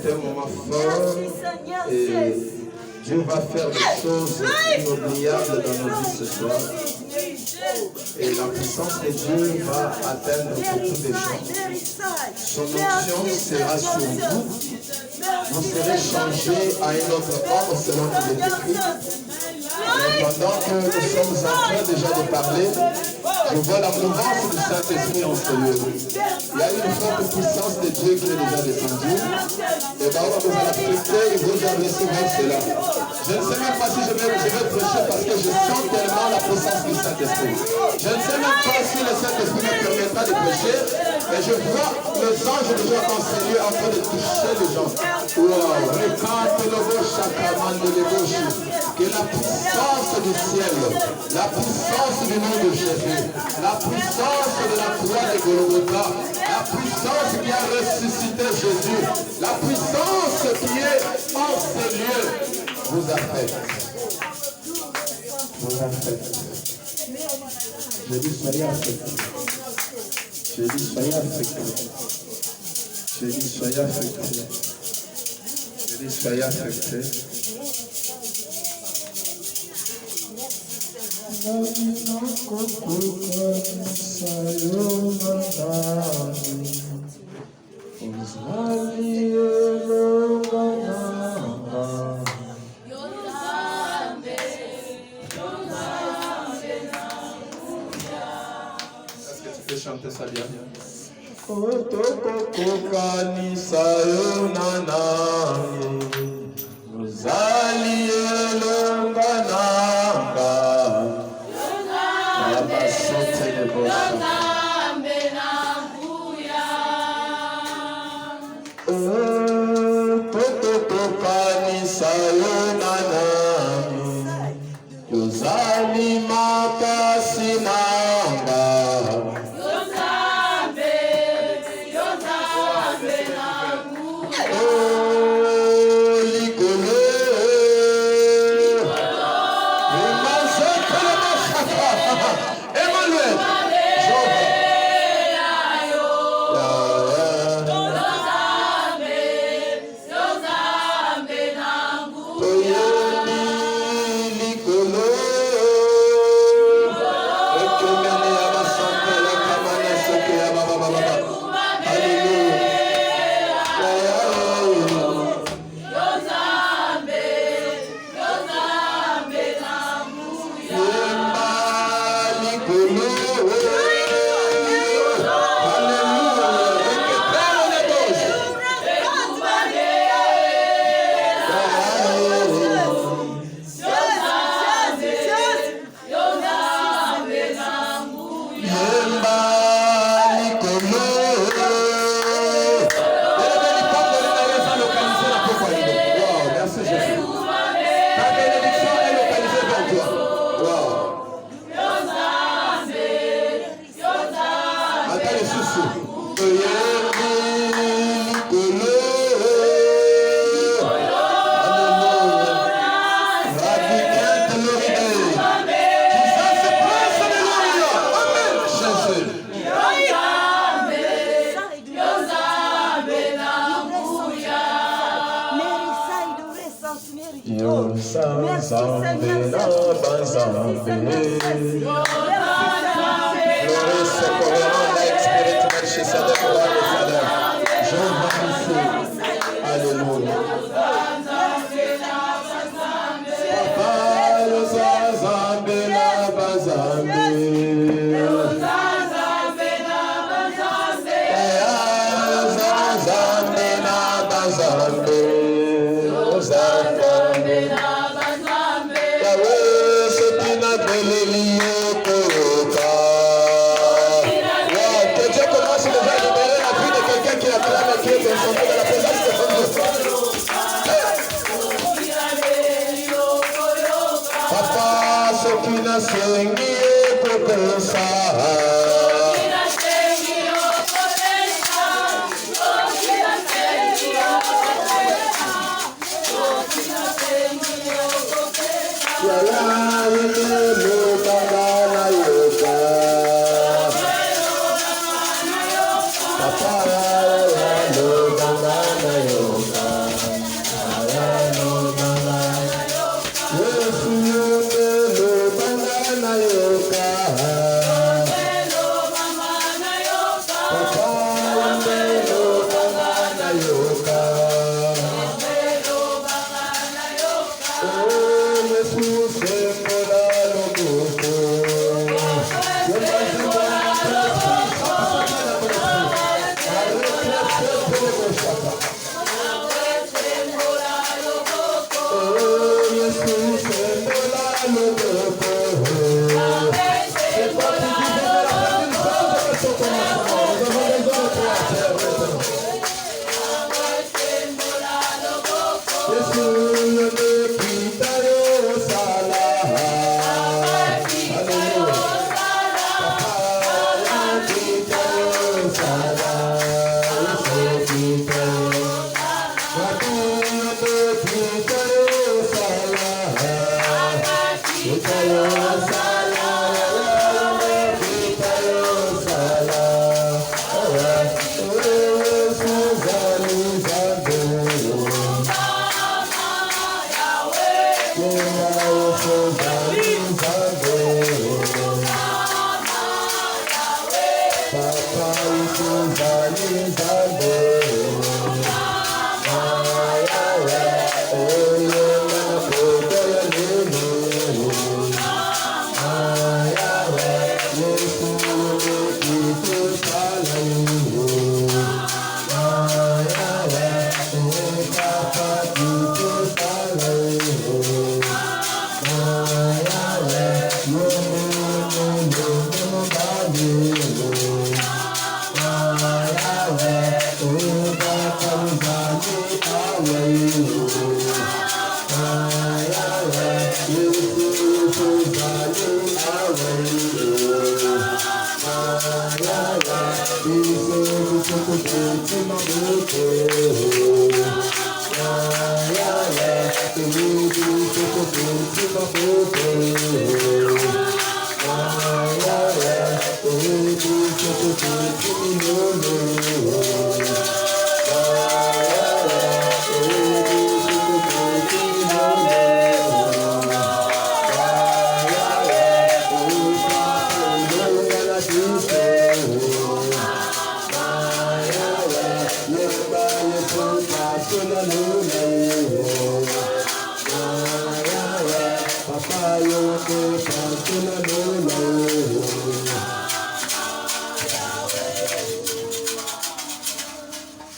C'est un moment fort et Dieu va faire des choses inoubliables dans nos vies ce soir. Et la puissance de Dieu va atteindre beaucoup de gens. Son onction sera sur vous. Vous serez changé à un autre homme selon qu'il est écrit. Mais pendant que nous sommes en train déjà de parler, je vois la mouvance du Saint-Esprit en ce lieu. Il y a une forte puissance de Dieu qui est déjà descendue. Et Baron vous a accepté et vous avez recevoir cela. Je ne sais même pas si je vais prêcher parce que je sens tellement la puissance du Saint-Esprit. Je ne sais même pas si le Saint-Esprit me permettra de prêcher, mais je vois les anges déjà en ce lieu en train de toucher les gens. Wow. Que la puissance du ciel, la puissance du nom de Jésus, la puissance de la croix de Golgotha, la puissance qui a ressuscité Jésus, la puissance qui est en ce lieu, vous affecte. Vous affecte. Je dis soyez affectés. Je dis soyez affectés. Je dis soyez affectés. Je dis soyez affectés. Chanter ça bien.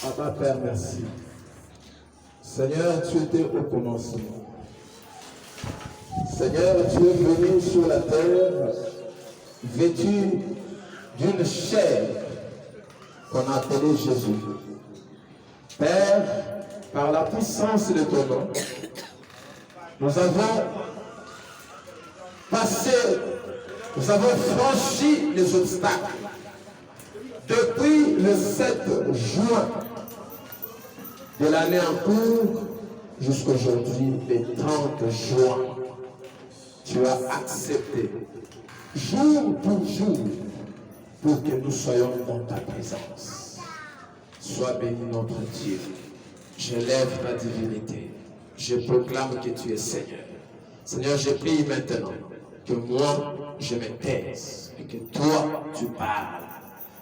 Papa, Père, merci. Seigneur, tu étais au commencement. Seigneur, tu es venu sur la terre, vêtu d'une chair qu'on a appelée Jésus. Père, par la puissance de ton nom, nous avons passé, nous avons franchi les obstacles. Depuis le 7 juin de l'année en cours jusqu'à aujourd'hui, le 30 juin, tu as accepté jour pour jour pour que nous soyons dans ta présence. Sois béni notre Dieu. Je lève ta divinité. Je proclame que tu es Seigneur. Seigneur, je prie maintenant que moi, je me taise et que toi, tu parles.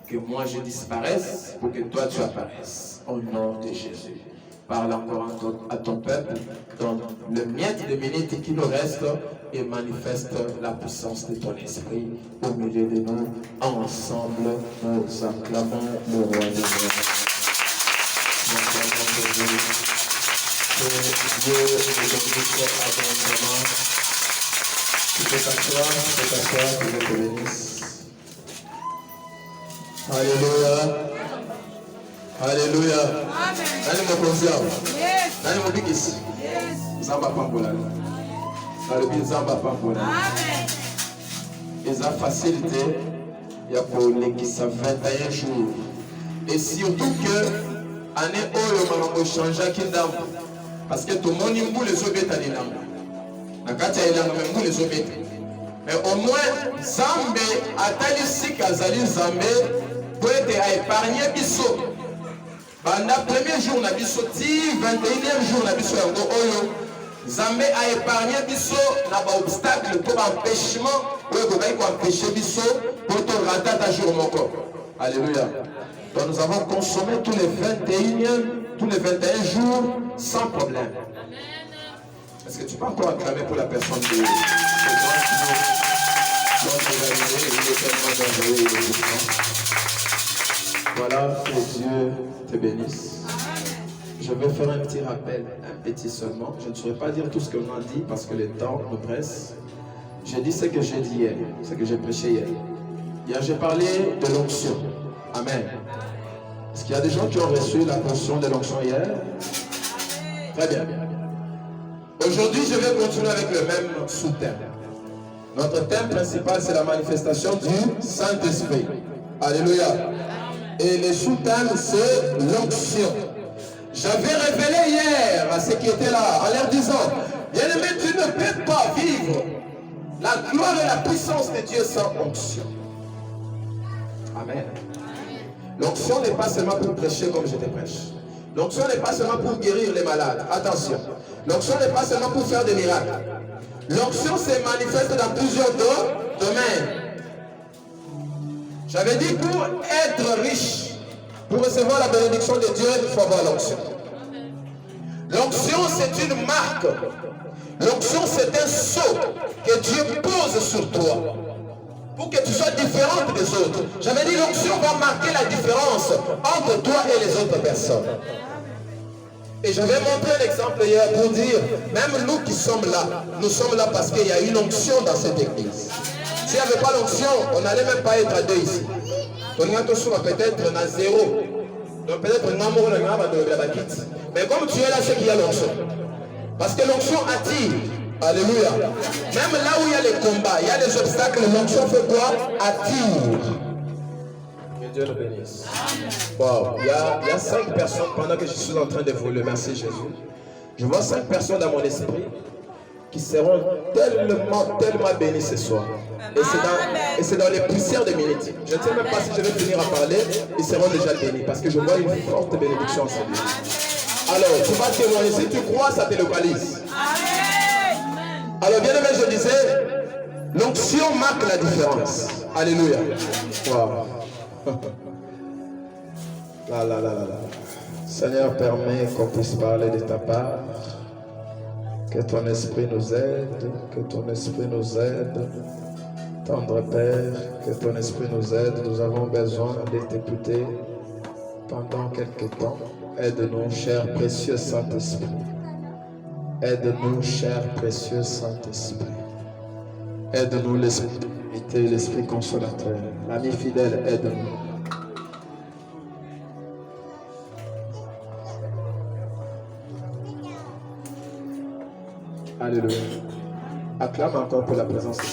Que moi, je disparaisse pour que toi, tu apparaisses. Au nom de Jésus. Parle encore à ton peuple dans le miette de minutes qui nous reste et manifeste la puissance de ton esprit au milieu de nous. Ensemble, nous acclamons le roi de Dieu. Que Dieu nous bénisse abondamment. Tu peux t'asseoir, que Dieu te bénisse. Alléluia. Alléluia. Nani mokonziao? Nani mobikisi? Nzamba pambola. Nalobi nzamba pambola. Eza facilité ya kolekisa 21 jours. Et surtout que année oyo makambo changeaki ndambo. Parce que tomoni mbula ezobeta lilango. Na kati ya lilango mbula ezobeta. Mais au moins Nzambe atali sika azali Nzambe pour être épargné biso. Pendant le premier jour, na biso ti 21e jour, na biso yango oyo Nzambe a épargné biso na ba obstacle to ba empêchement oyo ko bai ko empêcher biso pour to rata ta jour moko. Alléluia. Donc nous avons consommé tous les 21 jours sans problème. Est-ce que tu peux encore acclamer pour la personne de voilà, que Dieu te bénisse. Je vais faire un petit rappel, un petit seulement. Je ne saurais pas dire tout ce qu'on a dit parce que le temps me presse. J'ai dit ce que j'ai dit hier, ce que j'ai prêché hier. Hier, j'ai parlé de l'onction. Amen. Est-ce qu'il y a des gens qui ont reçu la portion de l'onction hier? Très bien. Aujourd'hui, je vais continuer avec le même sous-thème. Notre thème principal, c'est la manifestation du Saint-Esprit. Alléluia. Et le sous-thème, c'est l'onction. J'avais révélé hier à ceux qui étaient là, en leur disant, bien-aimé, tu ne peux pas vivre la gloire et la puissance de Dieu sans onction. Amen. L'onction n'est pas seulement pour prêcher comme je te prêche. L'onction n'est pas seulement pour guérir les malades. Attention. L'onction n'est pas seulement pour faire des miracles. L'onction se manifeste dans plusieurs domaines. J'avais dit pour être riche, Pour recevoir la bénédiction de Dieu, il faut avoir l'onction. L'onction, c'est une marque. L'onction, c'est un sceau que Dieu pose sur toi pour que tu sois différente des autres. J'avais dit, l'onction va marquer la différence entre toi et les autres personnes. Et je vais montrer un exemple hier pour dire, même nous qui sommes là, nous sommes là parce qu'il y a une onction dans cette église. S'il n'y avait pas l'onction, on n'allait même pas être à deux ici. On peut être à zéro. Donc peut-être mais comme tu es là, c'est qu'il y a l'onction. Parce que l'onction attire. Alléluia. Même là où il y a les combats, il y a les obstacles, l'onction fait quoi? Attire. Que Dieu le bénisse. Wow. Il y a 5 personnes pendant que je suis en train de voler. Merci Jésus. Je vois 5 personnes dans mon esprit qui seront tellement bénies ce soir. Et c'est dans les poussières de minutes. Je ne sais même pas si je vais finir à parler. Ils seront déjà bénis parce que je vois une forte bénédiction en ce lieu. Alors, tu vas témoigner. Si tu crois, ça te localise. Alors, bien aimé, je disais, l'onction marque la différence. Alléluia. Wow. Seigneur, permets qu'on puisse parler de ta part. Que ton esprit nous aide, que ton esprit nous aide. Tendre Père, que ton esprit nous aide. Nous avons besoin de t'écouter pendant quelques temps. Aide-nous, cher précieux Saint-Esprit. Aide-nous, cher précieux Saint-Esprit. Aide-nous, l'esprit d'unité, l'esprit consolateur. L'ami fidèle, aide-nous. Alléluia. Acclame encore pour la présence de Dieu.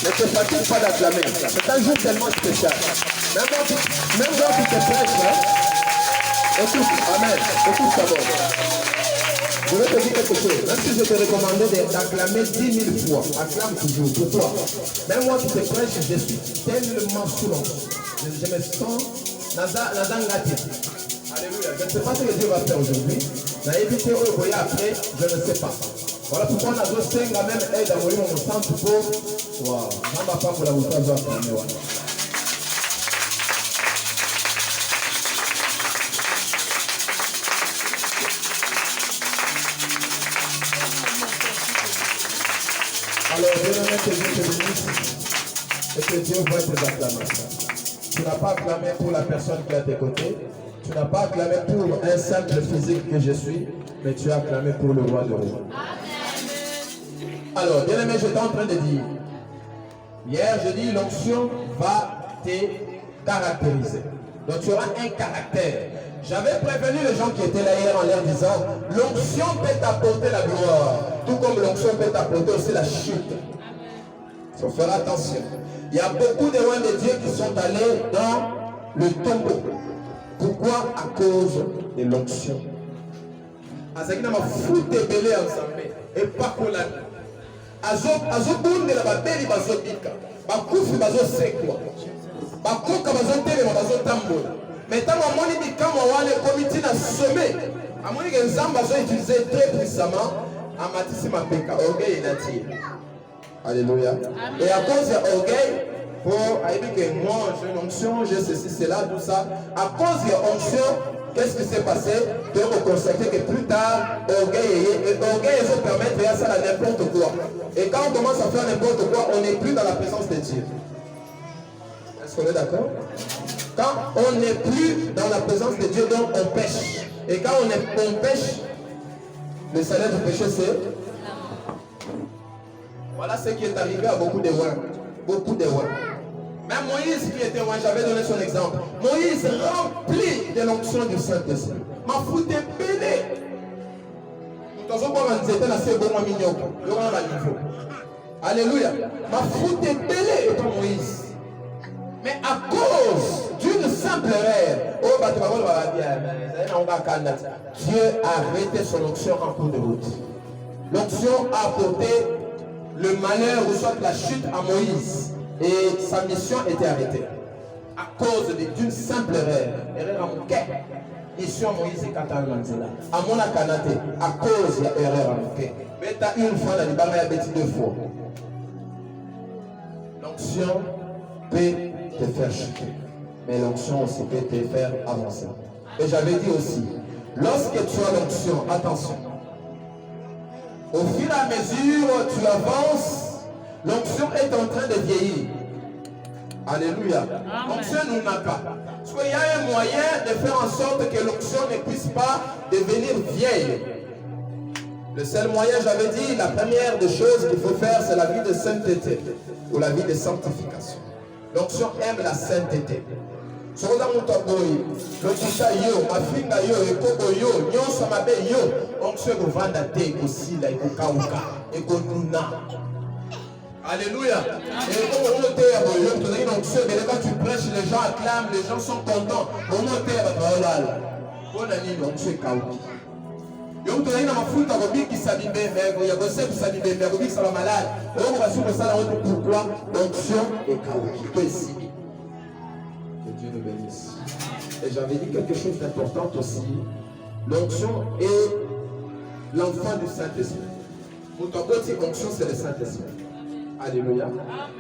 Ne te fatigue pas d'acclamer. C'est un jour tellement spécial. Même quand tu te prêches, hein? Écoute, amen. Écoute d'abord. Je vais te dire quelque chose. Même si je te recommandais d'acclamer 10 000 fois, acclame toujours pour toi. Même moi qui te prêche, je suis tellement sous l'onction. Je me sens Nazangati. Alléluia. Je ne sais pas ce que Dieu va faire aujourd'hui. Mais éviter au voyage après, je ne sais pas. Voilà pourquoi on a besoin de même aide à mourir mon sang pour wow. On va pas pour la bouteille de la alors, je vais mettre que Dieu te bénisse et que Dieu voit tes acclamations. Tu n'as pas acclamé pour la personne qui est à tes côtés. Tu n'as pas acclamé pour un simple physique que je suis, mais tu as acclamé pour le roi de roi. Alors, bien aimé, j'étais en train de dire, hier je dis l'onction va te caractériser. Donc tu auras un caractère. J'avais prévenu les gens qui étaient là hier en leur disant, l'onction peut t'apporter la gloire, tout comme l'onction peut t'apporter aussi la chute. Il faut faire attention. Il y a beaucoup de rois de Dieu qui sont allés dans le tombeau. Pourquoi? À cause de l'onction. Azakina m'a foutu belé ensemble et pas qu'on l'a. Azobunde la babeli bazobika. Bakufi bazosekwa. Bakoka bazotelema bazotambola. Mais tant que mon ibikama wale comité na sommet. À mon que Nzamba a utilisé très puissamment à Matisse Mapeka, orgueil et nature. Alléluia. Et à cause de orgueil, pour que moi j'ai une onction, j'ai ceci, cela, tout ça. À cause de l'onction, qu'est-ce qui s'est passé? De reconstater que plus tard, orgueil se permet de faire ça à n'importe quoi. Et quand on commence à faire n'importe quoi, on n'est plus dans la présence de Dieu. Est-ce qu'on est d'accord? Quand on n'est plus dans la présence de Dieu, donc on pêche. Et quand on pêche, le salaire du péché c'est... Voilà ce qui est arrivé à beaucoup de rois. Beaucoup de rois. Même Moïse qui était roi, j'avais donné son exemple. Moïse rempli de l'onction du Saint-Esprit. Ma foute est belé. Alléluia. Ma foute est belé, toi Moïse. Mais à cause d'une simple erreur, Dieu a arrêté son onction en cours de route. L'onction a apporté le malheur ou soit la chute à Moïse. Et sa mission était arrêtée. À cause d'une simple erreur. Erreur à mon cœur. Mission Moïse et Katalanzela. À mon akanate. À cause de l'erreur à mon cœur. Mais tu as une fois dans les barres, il y a deux fois. L'onction peut te faire chuter. Mais l'onction aussi peut te faire avancer. Et j'avais dit aussi, lorsque tu as l'onction, attention, au fur et à mesure où tu avances, l'onction est en train de vieillir. Alléluia. L'onction nous n'a pas. Parce qu'il y a un moyen de faire en sorte que l'onction ne puisse pas devenir vieille. Le seul moyen, j'avais dit, la première des choses qu'il faut faire, c'est la vie de sainteté ou la vie de sanctification. L'onction aime la sainteté. Sokoza mutaboyi, lokisha yo, mafinga yo, ekoko yo, nyonso mabe yo, onction ekovanda te, ekosila, ekokauka, ekonuna. Alléluia. Et comme on note, quand tu prêches, les gens acclament, les gens sont contents. On note, bonne année, l'onction est kauki. Yo mtu anaina mafuta kwa biki sabibembe, ya gosep sabibembe, ya biki saba malade. On va sur ça, pourquoi l'onction est kauki. Toi ici. Que Dieu nous bénisse. Et j'avais dit quelque chose d'important aussi. L'onction est l'enfant du Saint-Esprit. Pour ton côté, l'onction c'est le Saint-Esprit. Alléluia.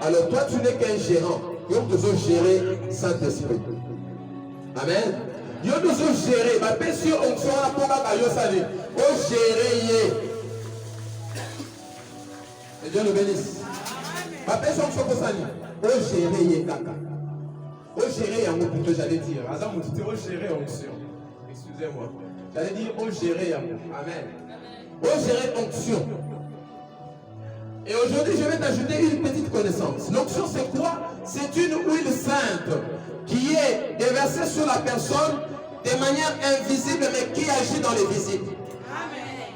Alors toi, tu n'es qu'un gérant. Yo dois gérer Saint-Esprit. Amen. Yo dois gérer. Ma péché onction la poka ka yo sali. O gérer. Et Dieu nous bénisse. Ma péché onction ko sali. O gérer kaka. O gérer yango plutôt j'allais dire. Azam mutite o gérer onction. Excusez-moi. J'allais dire o gérer yango. Amen. O gérer onction. Et aujourd'hui, je vais t'ajouter une petite connaissance. L'onction, c'est quoi? C'est une huile sainte qui est déversée sur la personne de manière invisible, mais qui agit dans les visibles. Amen.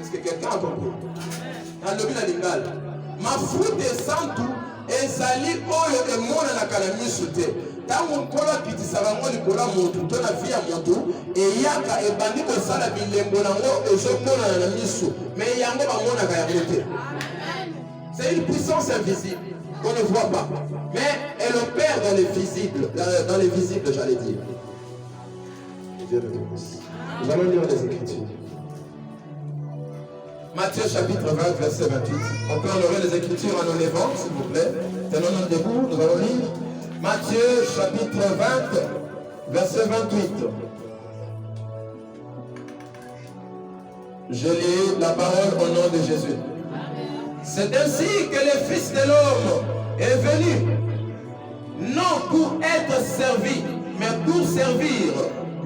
Est-ce que quelqu'un a compris? Dans le la lingala. Ma fruit est sainte et sali oyo et mona na kalami soute. Tango nkolo kitisa bango likola motu to na vie ya motu eyaka ebandi kosala bilembo nango ezomona na miso mais yango bamonaka yango te. C'est une puissance invisible qu'on ne voit pas, mais elle opère dans les visibles, j'allais dire. Dieu le bénisse. Nous allons lire les Écritures. Matthieu chapitre 20, verset 28. On peut honorer les Écritures en nous levant, s'il vous plaît. Tenons-nous debout, nous allons lire. Matthieu chapitre 20, verset 28. Je lis la parole au nom de Jésus. C'est ainsi que le Fils de l'homme est venu, non pour être servi, mais pour servir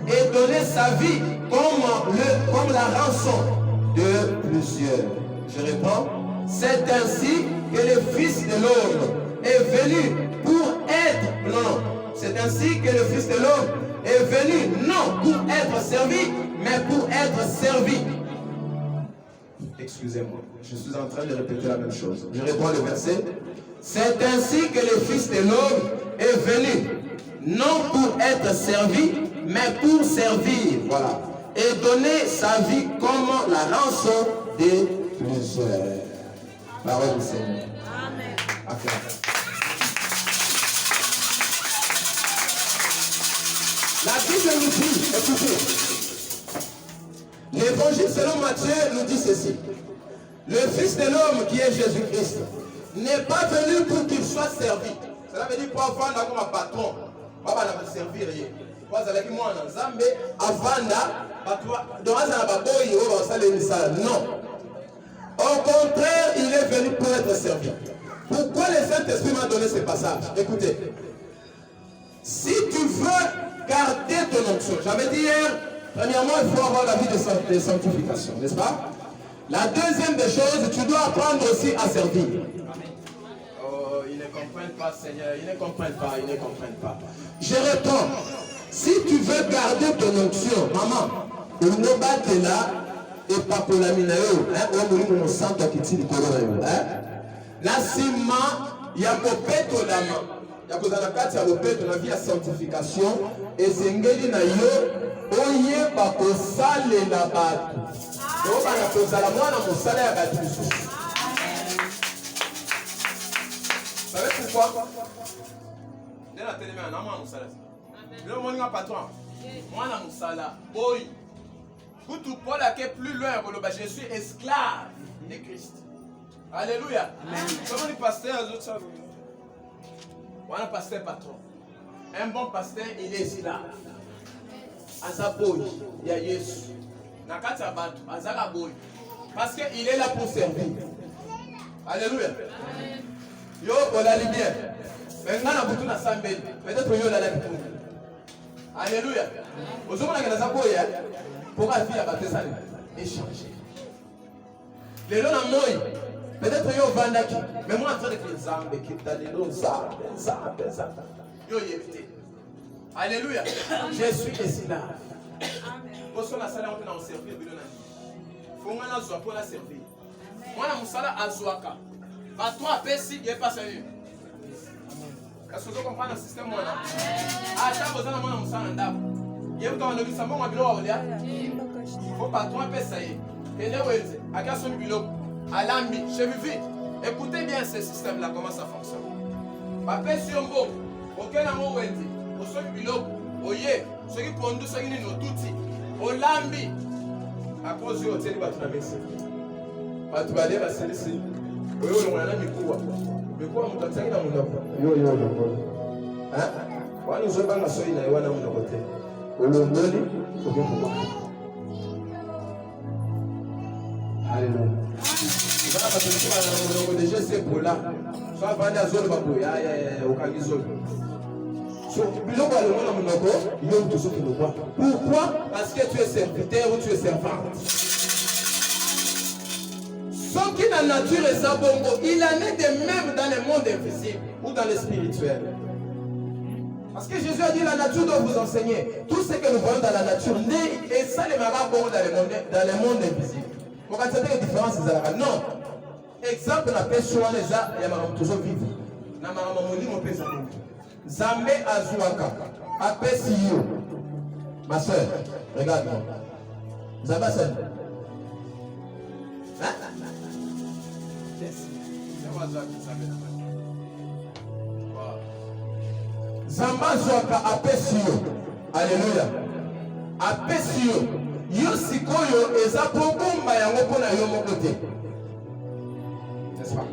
et donner sa vie comme la rançon de plusieurs. Je réponds, c'est ainsi que le Fils de l'homme est venu pour être, non, c'est ainsi que le Fils de l'homme est venu, non pour être servi, mais pour être servi. Excusez-moi, je suis en train de répéter la même chose. Je réponds le verset. C'est ainsi que le Fils de l'homme est venu, non pour être servi, mais pour servir. Voilà. Et donner sa vie comme la rançon des plusieurs. Parole du Seigneur. Amen. La Bible nous dit, écoutez, l'évangile selon Matthieu nous dit ceci. Le Fils de l'homme qui est Jésus-Christ n'est pas venu pour qu'il soit servi. Cela veut dire pour avoir comme un patron. Papa n'a servir rien. Non. Au contraire, il est venu pour être servi. Pourquoi le Saint-Esprit m'a donné ce passage? Écoutez. Si tu veux garder ton onction, j'avais dit hier, premièrement, il faut avoir la vie de sanctification, n'est-ce pas? La deuxième des choses, tu dois apprendre aussi à servir. Oh, ils ne comprennent pas, Seigneur, ils ne comprennent pas, ils ne comprennent pas. Je réponds, si tu veux garder ton onction, maman, il ne bat que là, et pas pour la minayo, on santo qui tire le la ciment, il y a copeto la main. Il y a que dans la carte, il y a copeto la vie à sanctification, et c'est ngeli na yo, oye ba ko sale la bat. Donc on a posé la moine à mon salaire à Dieu. Vous savez pourquoi? Dès la télé, un homme à mon salaire. Le monde est patron. Moi, à mon salaire. Boy. Tout Paul a plus loin que le bas. Je suis esclave de Christ. Alléluia. Comment les pasteurs, les autres savent? Voilà pasteur patron. Un bon pasteur, il est esclave. Azaboy, il y a Yesu. Nakati abatu, azagaboy. Parce qu'il est là pour servir. Alléluia. Yo, on l'a bien. Maintenant, on a beaucoup de sambel. Peut-être que yo l'a bien. Alléluia. Aujourd'hui, on a des azaboy. Pour la vie, à battre ça, échanger. Les lois n'ont peut-être que yo vandaki. Mais moi, en train de faire zambe, qui t'a dit non, zambe. Yo, yévité. Alléluia. Je suis esclave. Pour ça, la salle, on a servi. Il faut qu'on a pour la servir. Moi, je suis à Zouaka. Par toi, il n'y a pas sérieux. Est-ce que vous comprenez le système? Ah, ça, vous avez un moussala en dab. Il y a un peu de savon à bureau. Il faut pas toi, ça y est. Et là, à quoi son bureau? À l'ambi, je vis. Écoutez bien ce système-là, comment ça fonctionne. Papa, si on veut, aucun amour, au son bureau, au yé, ceux qui pondent, ceux qui nous tout, au lambi. À cause du hôtel, il va te la mettre. Tu vas aller à celle-ci. Oui, on a un micro. Mais quoi, on t'a dit dans mon enfant? Yo, hein? On nous a pas la soirée, on a un côté. On l'a donné, on va pouvoir. Alléluia. Ça va te dire, déjà c'est pour là. Soit va dans la zone, au Kagizol. Pourquoi? Parce que tu es serviteur ou tu es servante. Ce qui est dans la nature est ça, il en est de même dans le monde invisible ou dans le spirituel. Parce que Jésus a dit la nature doit vous enseigner. Tout ce que nous voyons dans la nature, et ça les marabouts dans le monde invisible. Vous comprenez la différence? Non. Exemple, la personne, il y a toujours vivre. Na maramamoli mon pèse. Zambé Azouaka, Apesio. Ma soeur, regarde-moi. Zamba soeur. Hein? Zamba Azouaka, Apesio. Alléluia. Apesio. Yo sikoyo eza pogomba yango pona yo mokote. N'est-ce pas?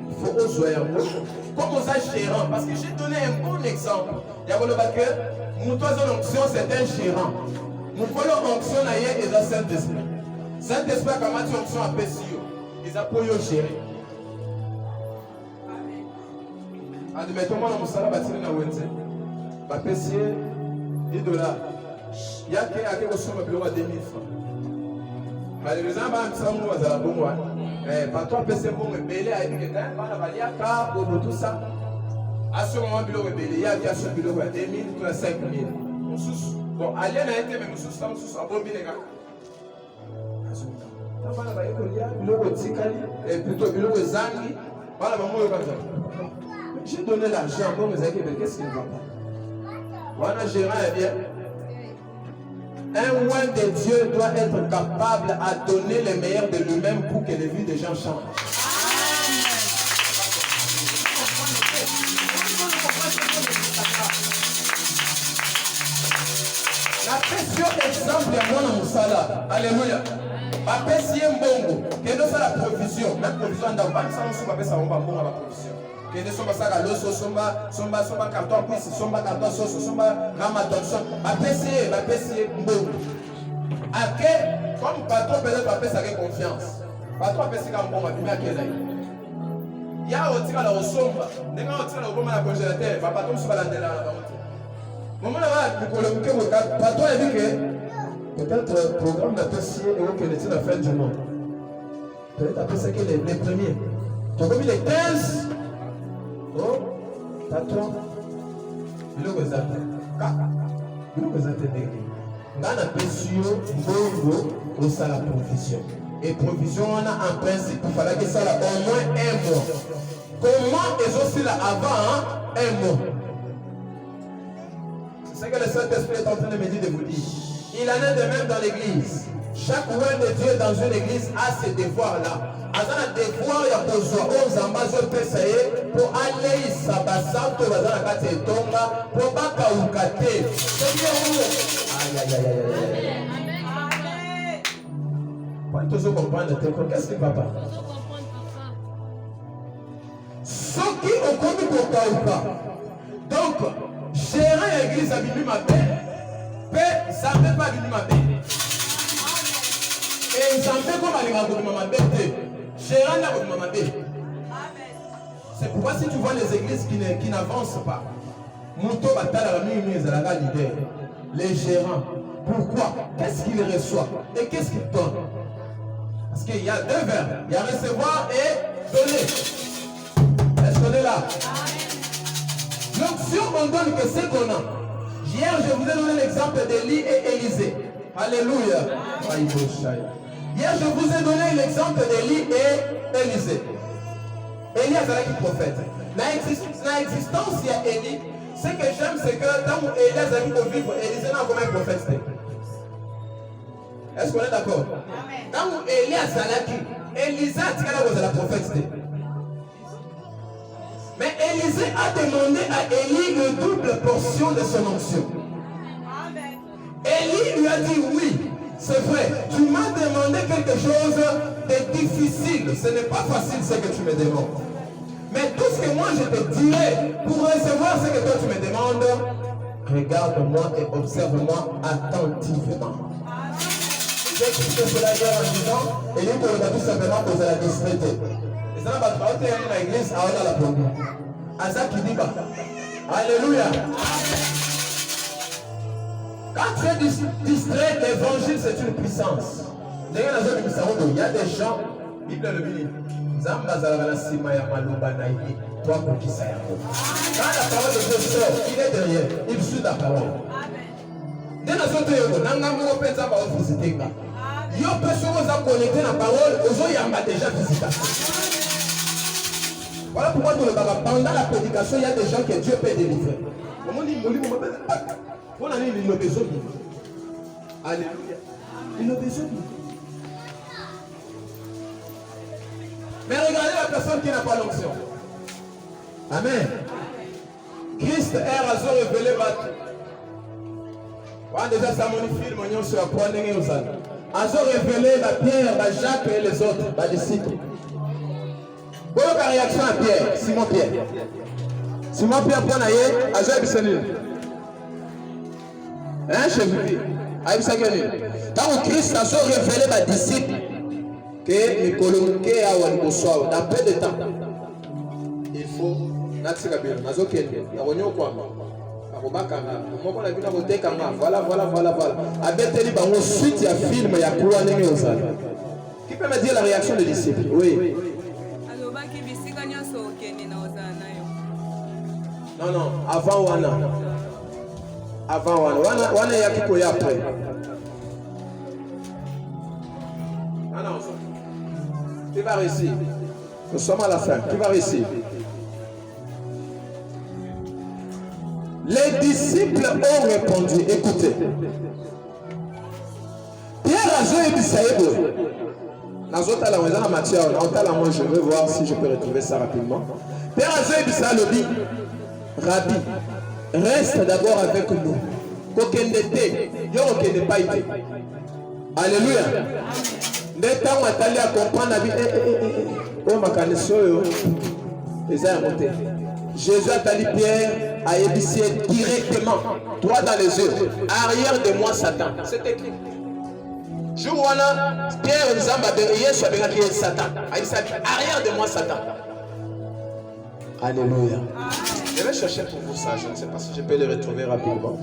Il faut oser un mot. Comme on a gérant, parce que j'ai donné un bon exemple. Il y a que mon troisième onction, c'est un gérant. Mon premier onction, c'est le Saint-Esprit. Saint-Esprit, comment tu onction à Pessio? Ils ont pour gérer. Admettons-moi, dans mon salaire, bâtir dans Wenze. Ma Pessio, $10. Il y a quelqu'un qui a bureau à 2000 francs. Malheureusement, je vais me bon. Par toi, PC bon rebelle a dit que car au tout ça. À ce moment, bureau rebelle, il y a bien ce bureau à 2000 ou à 5000. Bon, allez, on a été même sous ça, sous un bon billet. Plutôt bureau Zangi. Voilà, j'ai donné l'argent pour me dire qu'est-ce qu'il ne va pas. Voilà, gérant est bien. Un roi de Dieu doit être capable à donner le meilleur de lui-même pour que les vies des gens changent. La pression exemple de mon Moussala. Alléluia. La pression bongo. Quelle est la provision? La provision dans le banque, ça on va faire ça, on va prendre la provision. Quelle est la loso, somba carton puisse, somba carton sauce, somba ramatonson. La pression bongo. Après, comme patron peut-être pas faire sa confiance. Patron peut faire comme bon, mais à quel âge? Il y a aussi la somba. Dès qu'on tire le bon à la congélateur, patron se va la déla. Moment là, le patron a dit que peut-être le programme d'apprécier et que l'étude à fin du monde. Peut-être après ça que les premiers. Tu as commis les 15. Oh, patron. Il est aux athées. Il est aux athées. Dans la pression, il faut la provision. Et provision, on a un principe, il fallait que ça ait au moins un mois. Comment est aussi là avant un mois? C'est ce que le Saint-Esprit est en train de me dire de vous dire. Il en est de même dans l'église. Chaque roi de Dieu dans une église a ses devoirs-là. Dans un devoir, il y a besoin aux ambassades pour aller s'abasser, pour aller à la Tonga, pour pas kaoukate. C'est bien où? Aïe, aïe, aïe, aïe, aïe. Pour tous comprendre, qu'est-ce qui ne va pas? Soki okomi kokauka. Donc, gérer l'église à Bibi Mabé, ça ne fait pas Bibi Mabé. Et ça ne fait pas Bibi Mabé. Gérer la Bibi Mabé. C'est pourquoi si tu vois les églises qui n'avancent pas, les gérants, pourquoi? Qu'est-ce qu'ils reçoivent et qu'est-ce qu'ils donnent? Parce qu'il y a deux verbes, il y a recevoir et donner. Est-ce qu'on est là? Donc si on donne que ce qu'on a, hier je vous ai donné l'exemple d'Élie et Élisée. Alléluia. Hier je vous ai donné l'exemple d'Élie et Élisée. Élie est un prophète. L'existence il y a Élie. Ce que j'aime, c'est que dans Élie est un vivre, Élisée n'a comme un prophète. Est-ce qu'on est d'accord? Dans Élie est Zalaki, Élisée a la prophète. Mais Élisée a demandé à Élie une double portion de son onction. Élie lui a dit oui, c'est vrai, tu m'as demandé quelque chose de difficile. Ce n'est pas facile ce que tu me demandes. Mais tout ce que moi je te dirai pour recevoir ce que toi tu me demandes, regarde-moi et observe-moi attentivement. J'ai expliqué cela hier en disant, Élie pour le tout simplement poser la discrété. Et ça n'a pas de l'église à la première. Asa qui dit alléluia. Quand tu es distrait, l'évangile c'est une puissance. Il y a des gens, Bible le dit, quand la parole de Dieu sort, il est derrière, il suit la parole. Yo personne vous a connecté la parole, aux il y a déjà visité. Voilà pourquoi pendant la prédication, il y a des gens que Dieu peut délivrer. Alléluia. Il a besoin de nous. Mais regardez la personne qui n'a pas l'onction. Amen. Christ est révélé. Déjà, ça m'a film, on se apprend à révélé la Pierre, la Jacques et les autres, les disciples. Quelle est la réaction à Pierre? Simon Pierre. Simon Pierre, pour naïe, à Zébissénil. Hein, chez vous? Quand Christ a révélé les disciples, que les colonqués à Wanikosoa, dans peu de temps, il faut. Voilà. Ensuite, il y a film, il y a quoi. Qui peut me dire la réaction des disciples? Oui. Non, avant Wana. Wana, il y a qui peut y après. Non. Qui va réussir? Nous sommes à la fin. Qui va réussir? Les disciples ont répondu, écoutez. Pierre a joué Bissaïbo. Je vais voir si je peux retrouver ça rapidement. Pierre a joué Bissaïbo. Rabbi, reste d'abord avec nous. Alléluia. Dès que on est allé à comprendre la vie, Jésus a dit Pierre a ébissé directement, droit dans les yeux. Arrière de moi, Satan. C'est écrit. Jour où Pierre nous a dit Satan. Arrière de moi, Satan. Alléluia. Je vais chercher pour vous ça. Je ne sais pas si je peux le retrouver rapidement.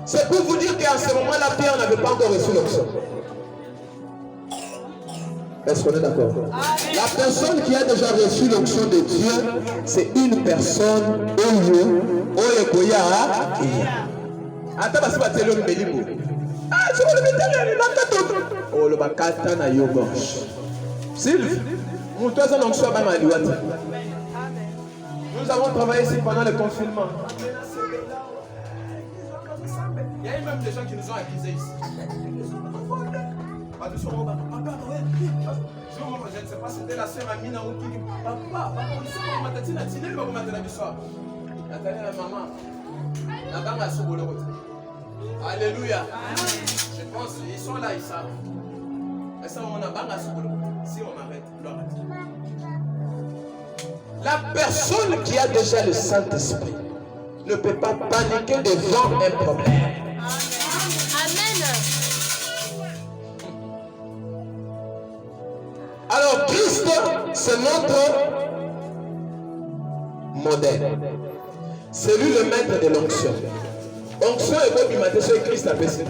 C'est pour vous dire qu'en ce moment-là, Pierre n'avait pas encore reçu l'onction. Est-ce qu'on est d'accord? La personne qui a déjà reçu l'onction de Dieu, c'est une personne nous avons travaillé ici pendant le confinement. Il y a même des gens qui nous ont accusés ici. Je ne sais pas, c'était la sœur Amina ou qui. Papa, alléluia. Je pense qu'ils sont là, ils savent. Et ça, on a si on arrête, on arrête. La personne qui a déjà le Saint-Esprit ne peut pas paniquer devant un problème. Amen. Alors Christ, c'est notre modèle. C'est lui le maître de l'onction. Onction est bon matin sur Christ a baissé.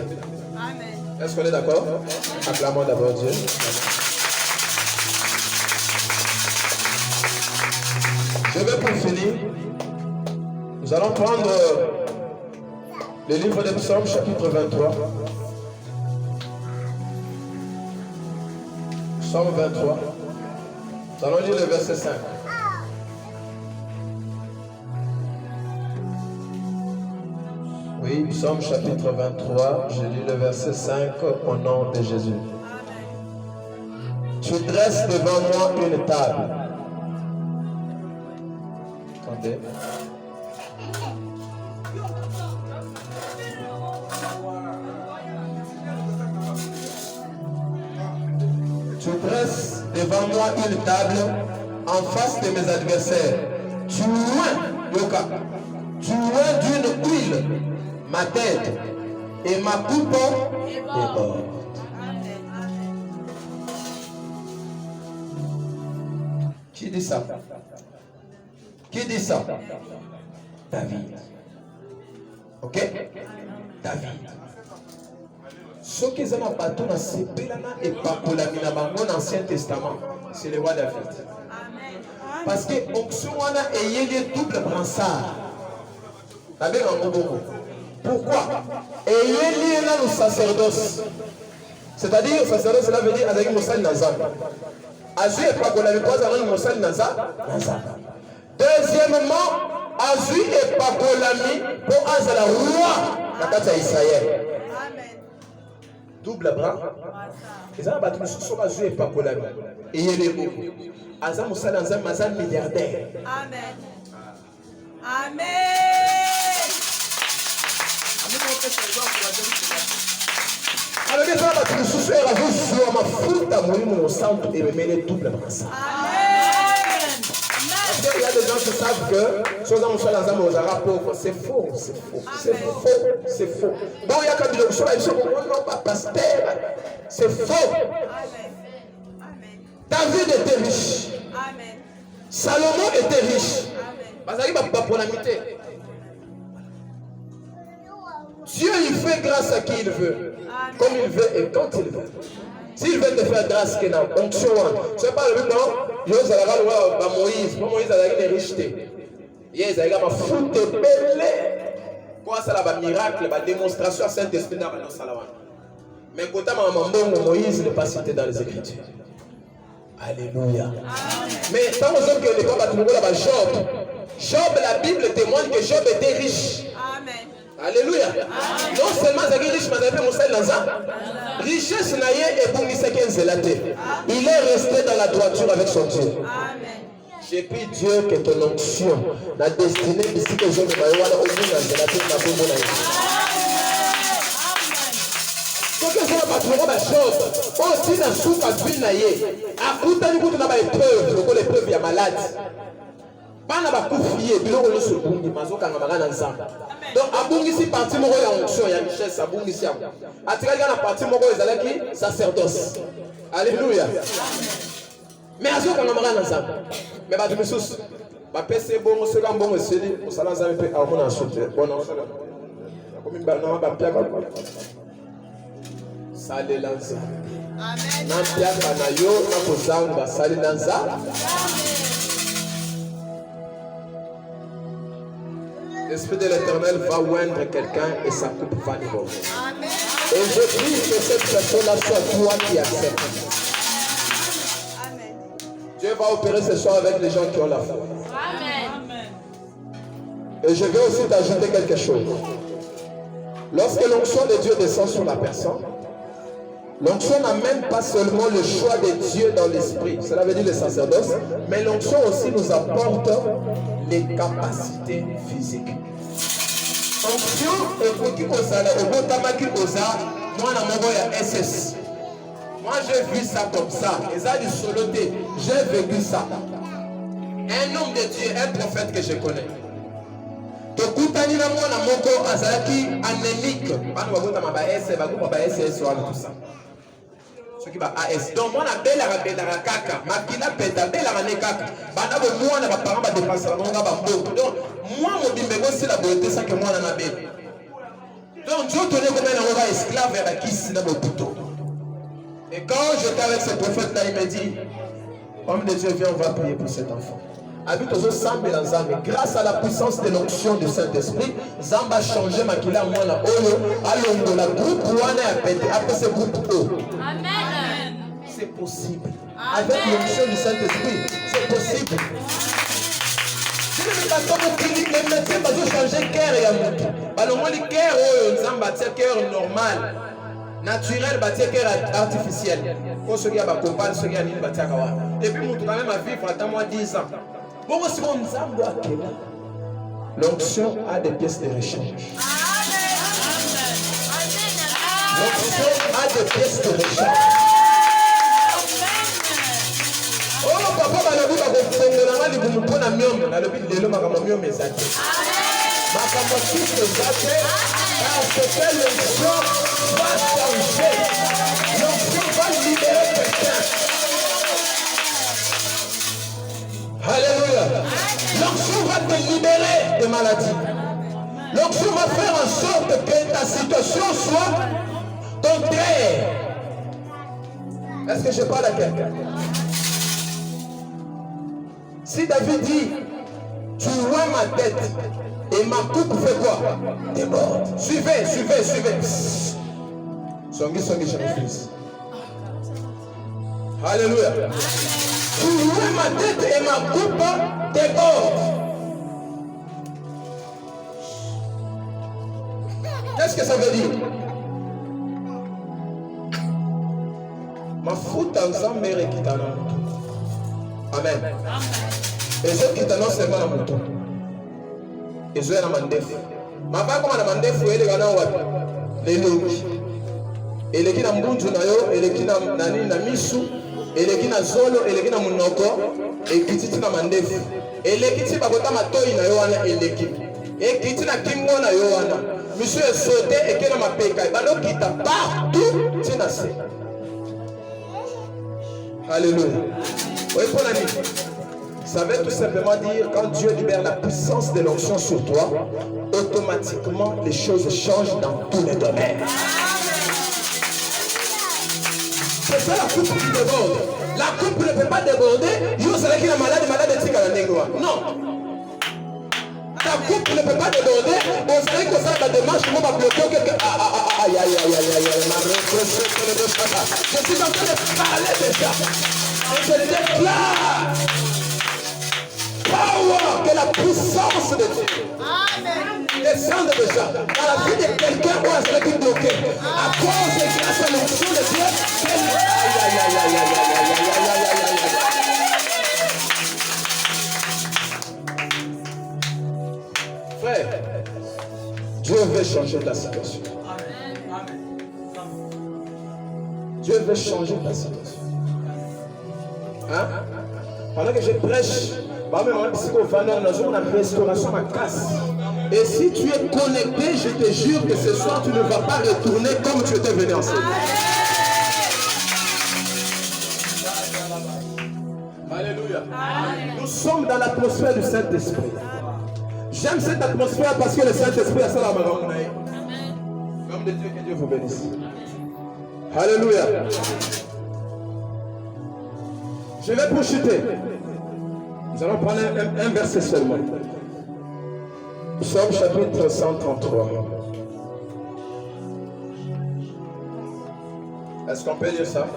Amen. Est-ce qu'on est d'accord? Acclamons d'abord Dieu. Je vais pour finir. Nous allons prendre le livre des Psaumes, chapitre 23. Psaume 23. Nous allons lire le verset 5. Oui, Psaume chapitre 23, je lis le verset 5 au nom de Jésus. Tu dresses devant moi une table. Attendez. Tu dresses devant moi une table en face de mes adversaires. Tu oins d'une huile ma tête et ma coupe déborde. Qui dit ça? Qui dit ça? David. Ok? David. Ce qui est un bateau dans ces pélana et pakolami na bango dans l'Ancien Testament, c'est le roi David. Parce que onction wana ayé double bransard. Avec un bongo. Pourquoi? Ayé là le sacerdoce. C'est-à-dire le sacerdoce, cela veut dire avec Moussal Nazar. Azu et pakolami pas avec Moussal Nazar. Deuxièmement, Azu et pakolami pour Azala roi na kata Israël. Double bras. Les gens battent sur son Azu et pakolami. Et il est beau. Azam Moussal Nazar Mazal milliardaire. Amen. Amen. Alors, les gens battent sur son Azu sur ma foule d'amour au centre et me mêler double bras. Amen. Parce qu'il y a des gens qui savent que si on a Moussal Nazar aux Arabes pauvres, c'est faux, c'est faux, c'est faux, c'est faux. Bon, il y a quand même des gens qui sont pas pasteur, c'est faux. David était riche. Amen. Salomon était riche. Parce qu'il va pas pour l'amitié. Dieu il fait grâce à qui il veut, comme il veut et quand il veut. S'il veut te faire grâce, qu'il n'a pas onction, c'est pas le but, non? Dieu a la loi de Moïse. Moïse a la richté. Il a la foute belle. Quoi, ça la miracle, la démonstration à Saint-Esprit dans le Salaman. Mais quand Moïse n'est pas cité dans les Écritures. Alléluia. Mais tant que les gens battent Job. Job, la Bible témoigne que Job était riche. Amen. Alléluia. Non seulement il est riche, mais il est Nazar. Richesse et il est resté dans la droiture avec son Dieu. Amen. J'ai pris Dieu que ton onction, la destinée ici que je me vois au bout de la tête. Ce que je vais battre Job, aussi dans soupe à vie naïe, à coup de la épreuve, le l'épreuve il y a malade. Pas na ba kufié, biloko le sur bungi mazoka ngamaga na nzamba. Donc abungi si parti moko ya onction ya richesse abungi si yango. Atikali na parti moko ezalaki sacerdoce. Alléluia. Mais azoka ngamaga na nzamba. Mais ba dumusus ba pese bongo seka mbongo eseli osala nzambe pe amona ensuite. Bon non. Comme ba na ba pia ba. Sale lanza. Amen. Na pia na yo na kozanga sale lanza. L'Esprit de l'Éternel va oindre quelqu'un et sa coupe va déborder. Et je prie que cette personne-là soit toi qui accepte. Amen. Dieu va opérer ce soir avec les gens qui ont la foi. Amen. Et je vais aussi t'ajouter quelque chose. Lorsque l'onction de Dieu descend sur la personne, l'onction n'amène pas seulement le choix de Dieu dans l'esprit, cela veut dire le sacerdoce, mais l'onction aussi nous apporte les capacités physiques. Onction est SS. Moi j'ai vu ça comme ça. J'ai vécu ça. Un homme de Dieu, un prophète que je connais. Tokutani na mwana moko azalaki anémique. Bana babota ma baese, bakupa baese soir tout ça. Ce qui va AS. Donc moi na bela rabela kaka, makila peta bela rane kaka. Bana bo mwana ba parents ba dépenser ba nga ba mbo. Donc moi mon bimbego c'est la beauté ça que moi na bela. Donc Dieu tenait comme un roi esclave vers la kiss na boputo. Et quand j'étais avec ce prophète là, il me dit, homme de Dieu, viens, on va prier pour cet enfant. Grâce à la puissance de l'onction du Saint-Esprit, Zamba a changé ma kila mwana oyo, alongo la groupe wana a pété, après ce groupe O. Amen. C'est possible. Avec l'onction du Saint-Esprit, c'est possible. Si les médecins vont changer le cœur et le cœur, Zamba a cœur normal. Naturel, cœur artificiel. Pour ceux qui ont des copains, ceux qui ont des copains. Et puis, quand même à vivre, attends moi 10 ans. Bon, c'est bon, l'onction a des pièces de rechange. L'onction a des pièces de rechange. Oh, papa, parce que l'onction va changer. L'onction va libérer quelqu'un. Alléluia. L'onction va te libérer de maladies. L'onction va faire en sorte que ta situation soit contraire. Est-ce que je parle à quelqu'un? Si David dit, tu vois ma tête, et ma coupe fait quoi? Déborde. Suivez. Songi, je fils. Alléluia. Tu vois ma tête et ma coupe déborde. Qu'est-ce que ça veut dire? Ma faute ensemble est qui t'en a. Amen. Et ceux qui t'en ont, c'est pas la moto. Et je vais à Mandefu. Ma femme, comme à Mandefu, elle est à Wapi. Les logi. Elle est à Mbunju, elle est à Nani, Namisu, elle est à Zolo, elle est à Munoko, et qui est à Mandefu. Elle est à Matoi, elle est et qui est à Kimbo, monsieur est sauté et qu'elle m'a payé. Alors qu'il t'a partout, tu n'as pas. Alléluia. Oui, pour la nuit. Ça veut tout simplement dire, quand Dieu libère la puissance de l'onction sur toi, automatiquement les choses changent dans tous les domaines. C'est ça la coupe qui déborde. La coupe ne peut pas déborder. Yo, c'est là qu'il est malade, non. Ta coupe ne peut pas déborder. On sait que ça, la démarche, on va bloquer quelque... Aïe. Je suis en train de parler déjà. Et je le déclare. Power, que la puissance de Dieu descende déjà dans la vie de quelqu'un où elle serait bloquée. À cause et grâce à l'onction de Dieu, frère, Dieu veut changer ta situation. Dieu veut changer ta situation. Hein? Pendant que je prêche, et si tu es connecté, je te jure que ce soir tu ne vas pas retourner comme tu étais venu ensemble. Alléluia. Nous sommes dans l'atmosphère du Saint-Esprit. J'aime cette atmosphère parce que le Saint-Esprit a ça dans ma langue. L'homme de Dieu, que Dieu vous bénisse. Alléluia. Je vais projeter. Nous allons prendre un verset seulement. Psaume chapitre 133. Est-ce qu'on peut lire ça?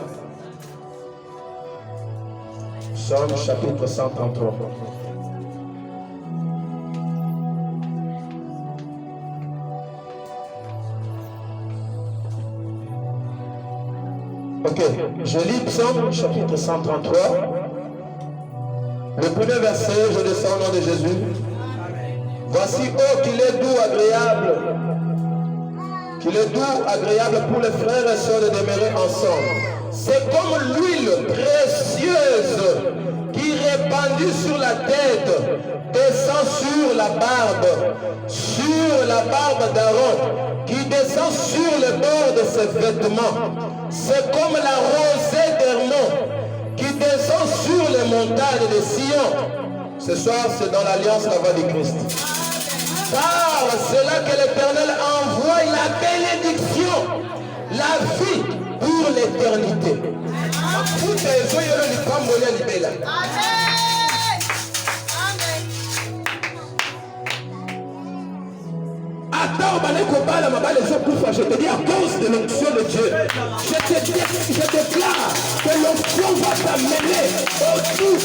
Psaume chapitre 133. Ok, je lis Psaume chapitre 133. Le premier verset, je descends au nom de Jésus. Voici, oh, qu'il est doux, agréable. Qu'il est doux, agréable pour les frères et sœurs de demeurer ensemble. C'est comme l'huile précieuse qui est répandue sur la terre la barbe d'Aaron, qui descend sur le bord de ses vêtements. C'est comme la rosée d'Hermon qui descend sur les montagnes de Sion. Ce soir, c'est dans l'alliance la voix du Christ. Car c'est là que l'Éternel envoie la bénédiction, la vie pour l'éternité. Attends, je te dis à cause de l'onction de Dieu, je déclare que l'onction va t'amener au tout.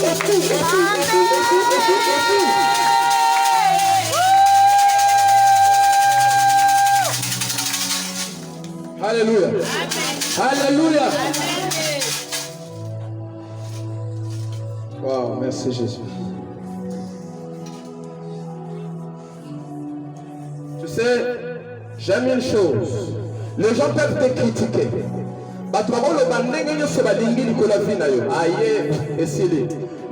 Alléluia. Alléluia. Wow, merci Jésus. Tu sais, j'aime une chose. Les gens peuvent te critiquer.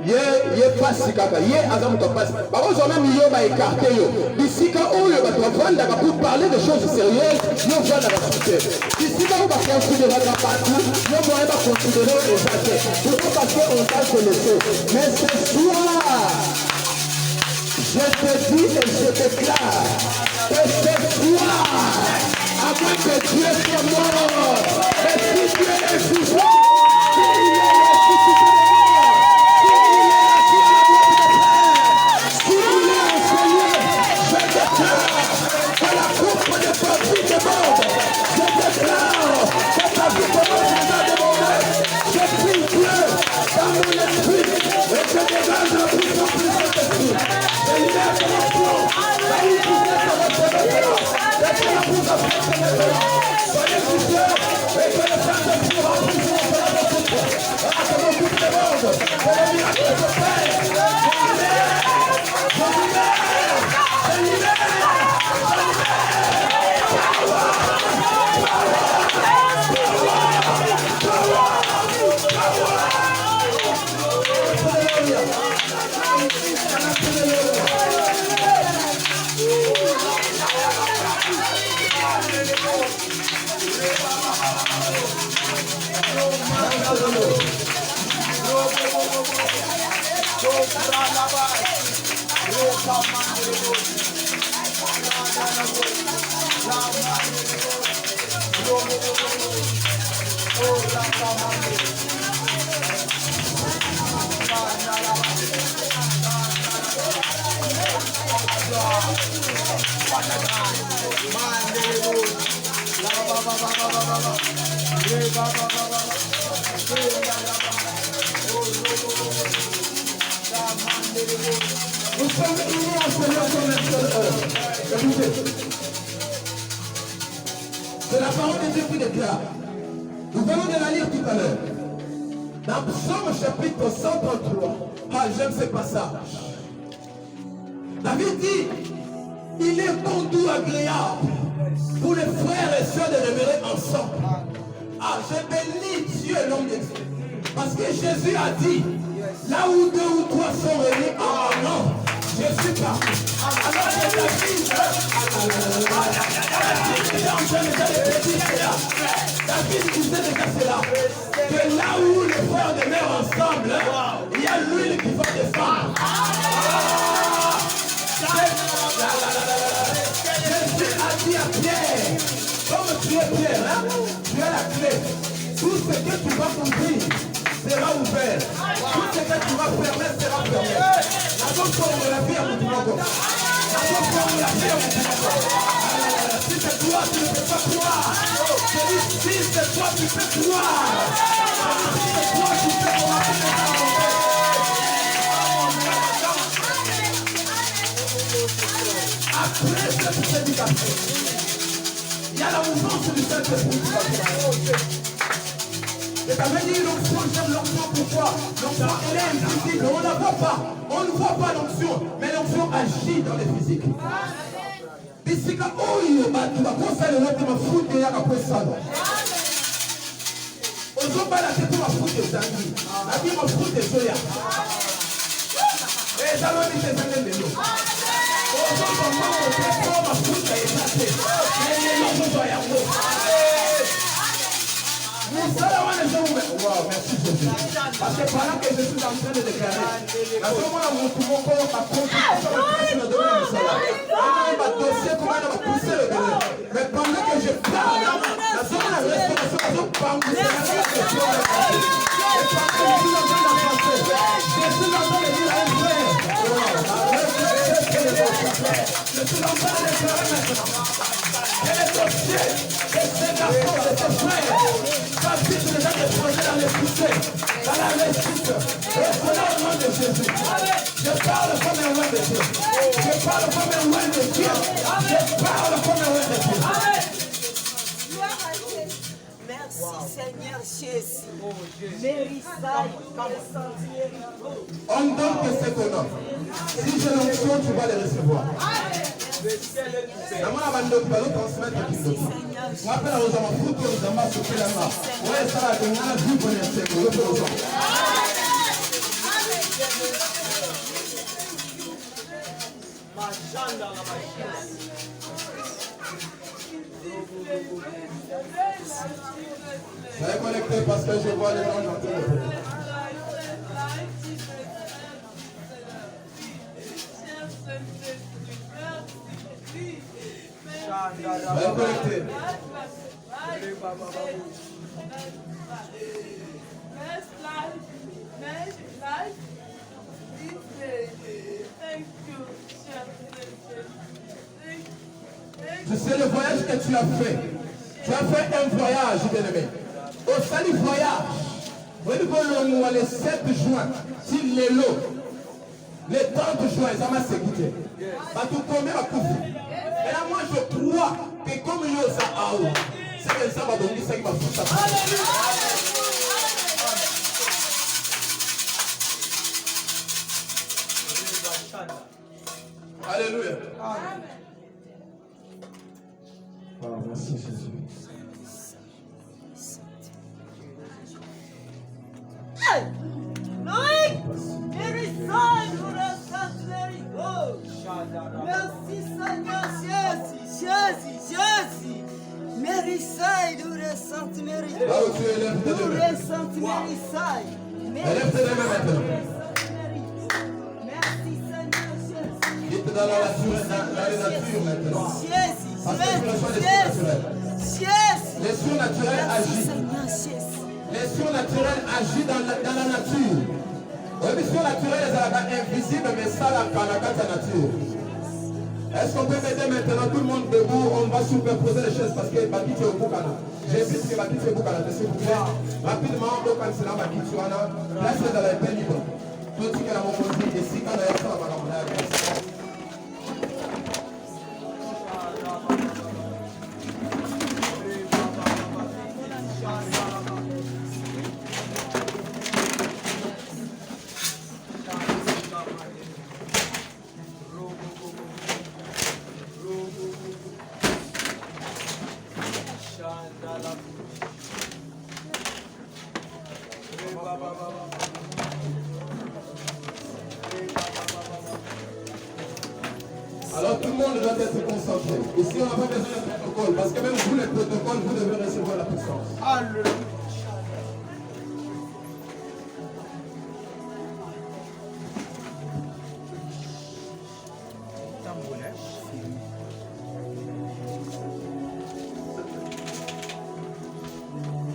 Ye pasi kaka ye azamuka pasi bakozo même yo ba écarté yo bisika oyo ba tovanda ka pour parler de choses sérieuses yo vanda ka souter bisika ko ba considérer la partie yo moyen ba considérer les athées pourquoi parce que on t'a connaissé mais ce soir je te dis et je déclare que ce soir à moins que Dieu soit mort et si Dieu est vivant Nous sommes unis en Seigneur comme un seul homme. Écoutez. C'est la parole de Dieu qui déclare. Nous venons de la lire tout à l'heure. Dans Psaume chapitre 133. Ah, j'aime ce passage. David dit, il est bon, doux, agréable pour les frères et sœurs de demeurer ensemble. Ah, je bénis Dieu et l'homme de Dieu. Parce que Jésus a dit, là où deux ou trois sont réunis en mon nom, je suis parti. Alors David disait déjà cela, que là où les frères demeurent ensemble, il y a l'huile qui va descendre. Jésus a dit à Pierre, comme tu es Pierre, hein, tu as la clé. Tout ce que tu vas ouvrir sera ouvert. Tout ce que tu vas fermer sera fermé. La bonne forme de la vie à mon tour. La bonne forme de la vie à mon tour. Si c'est toi, tu ne peux pas croire. Je dis, si c'est toi, tu peux croire. Si c'est toi, tu peux croire. Après cette prédication, il y a la mouvance du Saint-Esprit. Et ça veut dire l'onction, j'aime l'onction, pourquoi? L'onction, elle est invisible, on ne la voit pas. On ne voit pas l'onction, mais l'onction agit dans les physiques. Bisika oyo batu bakosala lote mafuta ya kakwesala. Ozobala te to mafuta ezangi. Abi mafuta ezoya. Ezaloni te ezangi lelo. Jésus. Parce que pendant que je suis en train de déclarer, la seconde où nous pouvons encore ma confiance sur le domaine du salaire. On va dossier comment on va pousser le domaine. Mais pendant que je parle, la seconde restauration, la seconde parle de Seigneur, la question est passée. Et pendant que je suis en train d'avancer, je suis en train de dire à un frère, je suis en train de déclarer maintenant. Quel est ton ciel? Et ces garçons de tes frères, va vite les gens déposer dans les poussées, dans la réussite. Et cela au nom de Jésus. Je parle comme un roi de Dieu. Je parle comme un roi de Dieu. Je parle comme un roi de Dieu. Merci Seigneur Jésus. On donne que c'est ton nom. Si j'ai l'onction, tu vas les recevoir. Namona bandoki bazotransmettre kindoki nga mpe nakozwa mafuta oyo nzambe asokelanga oyo esalaka nga na vivre na esengo yo mpe ozwa soyez connectés parce que je vois les gens en train de prier. Soyez connectés. Tu sais le voyage que tu as fait. Tu as fait un voyage, bien-aimé. Au salut voyage. Le 7 juin, si l'élo, le 30 juin, ça m'a sécurité. Et là, moi, je crois que comme il y a ça, c'est que ça va donner ça qui va faire ça. Alléluia. Ah, merci Jésus. Merci Seigneur Jésus. Mérissai, nous ressentons mérissai. Là où tu élèves tes deux mains. Élève tes deux mains maintenant. Merci Seigneur Jésus. Il est dans la nature maintenant. Parce que tu reçois les surnaturels. Les surnaturels agissent. Les surnaturels agissent dans la nature. Les surnaturels sont invisibles, mais ça, la nature. Est-ce qu'on peut m'aider maintenant? Tout le monde debout, on va superposer les chaises parce que Bakiti est au Boukana. J'invite que Bakiti est au Boukana, s'il vous plaît. Rapidement, on va canceller Bakiti. Placez dans la peine libre. Tout ce qui est à mon côté, et si quand on est ça, on va Alors tout le monde doit être concentré. Ici on n'a pas besoin de protocole, parce que même vous les protocoles, vous devez recevoir la puissance. Alléluia.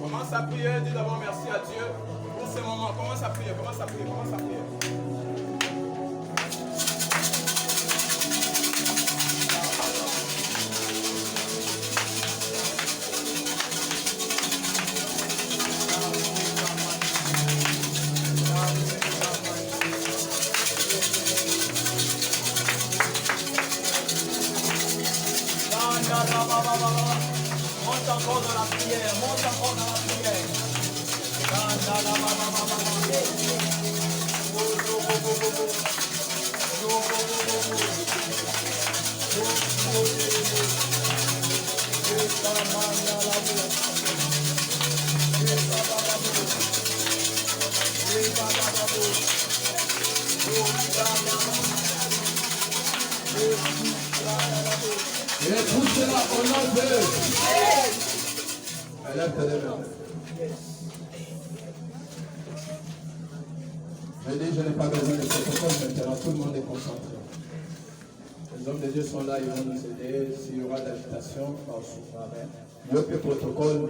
Commence à prier, dis d'abord merci à Dieu pour ce moment. Commence à prier, commence à prier, commence à prier. Monte encore dans la prière, monte encore dans la prière. Et poussez-la au nom de Jésus. Élève tes deux mains. Je dis, je n'ai pas besoin de protocole maintenant, tout le monde est concentré. Les hommes de Dieu sont là, ils vont nous aider. S'il y aura d'agitation, il y a protocole,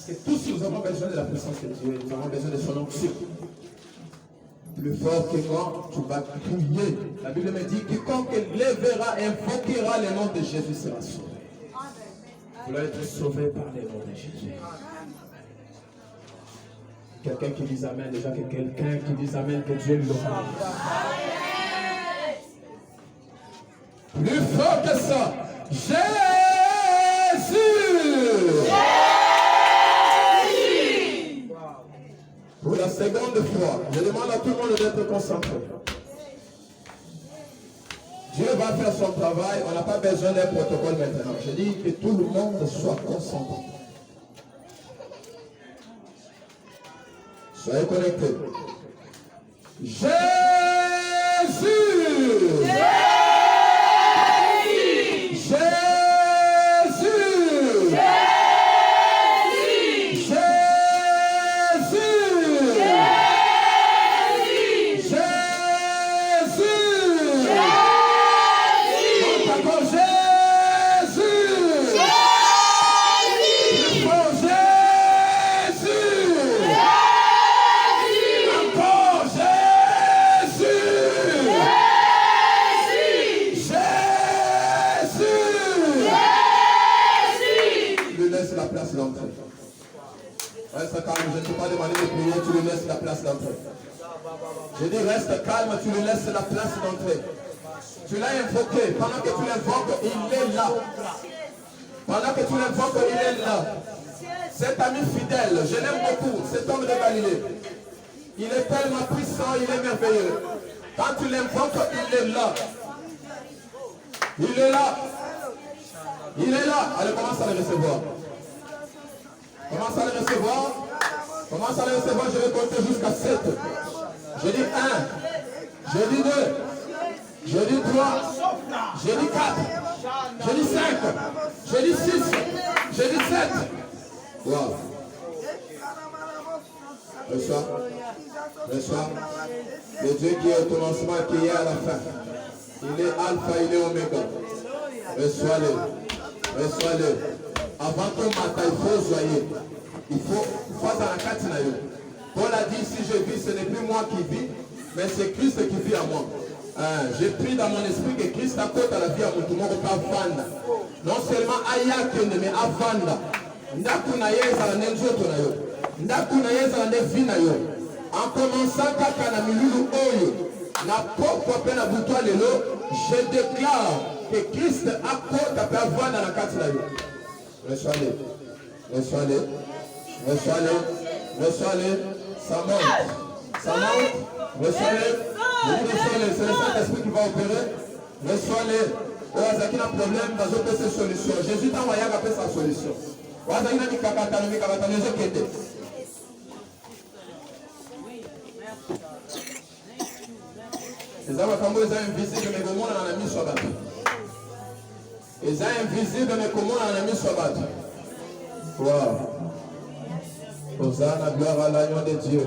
c'est tous, nous avons besoin de la puissance de Dieu, nous avons besoin de son onction. Plus fort que moi, tu vas crier. La Bible me dit, quiconque lèvera, invoquera le nom de Jésus sera sauvé. Vous allez être sauvé par le nom de Jésus. Quelqu'un qui dit Amen, déjà que quelqu'un qui dit Amen, que Dieu lui offre. Plus fort que ça, Jésus! Pour la seconde fois, je demande à tout le monde d'être concentré. Dieu va faire son travail, on n'a pas besoin d'un protocole maintenant. Je dis que tout le monde soit concentré. Soyez connectés. Jésus! Reste calme, je ne t'ai pas demandé de prier, tu lui laisses la place d'entrée. Je dis reste calme, tu lui laisses la place d'entrée. Tu l'as invoqué, pendant que tu l'invoques, il est là. Pendant que tu l'invoques, il est là. Cet ami fidèle, je l'aime beaucoup, cet homme de Galilée. Il est tellement puissant, il est merveilleux. Quand tu l'invoques, il est là. Il est là. Il est là. Allez, commence à le recevoir. Commence à le recevoir. Commence à le recevoir. Je vais compter jusqu'à 7. Je dis 1. Je dis 2. Je dis 3. Je dis 4. Je dis 5. Je dis 6. Je dis 7. Wow. Reçois. Reçois. Le Dieu qui est au commencement et qui est à la fin. Il est alpha, il est oméga. Reçois-le. Reçois-le. Avant que matin, il faut joyer. Il faut faire dans la katina. Paul a dit, si je vis, ce n'est plus moi qui vis, mais c'est Christ qui vit en moi. J'ai pris dans mon esprit que Christ apporte à la vie à mon tour. Non seulement Ayak, mais Avanda. Ndakuna yeza na nzoto na yo. Ndakuna yeza na vie na yo. En commençant kaka na milulu oyo. Na pokwa pe na butwa lelo, je déclare que Christ apporte à avoir dans la katina yo. Reçois-le, reçois-le, reçois-le, reçois-le, ça monte, reçois-le, reçois-le, c'est le Saint-Esprit qui va opérer, reçois-le, Oazaki n'a problème, dans une solution, Jésus t'a envoyé à sa solution, Oazaki n'a mis kakata, les gens qui étaient. Les hommes comme ils ont invisible, mais comment on a mis sur la vie. Ils sont invisibles, mais comment on a mis sur la battu. Wow. Hosanna, gloire à l'agneau de Dieu.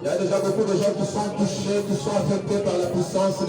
Il y a déjà beaucoup de gens qui sont touchés, qui sont affectés par la puissance de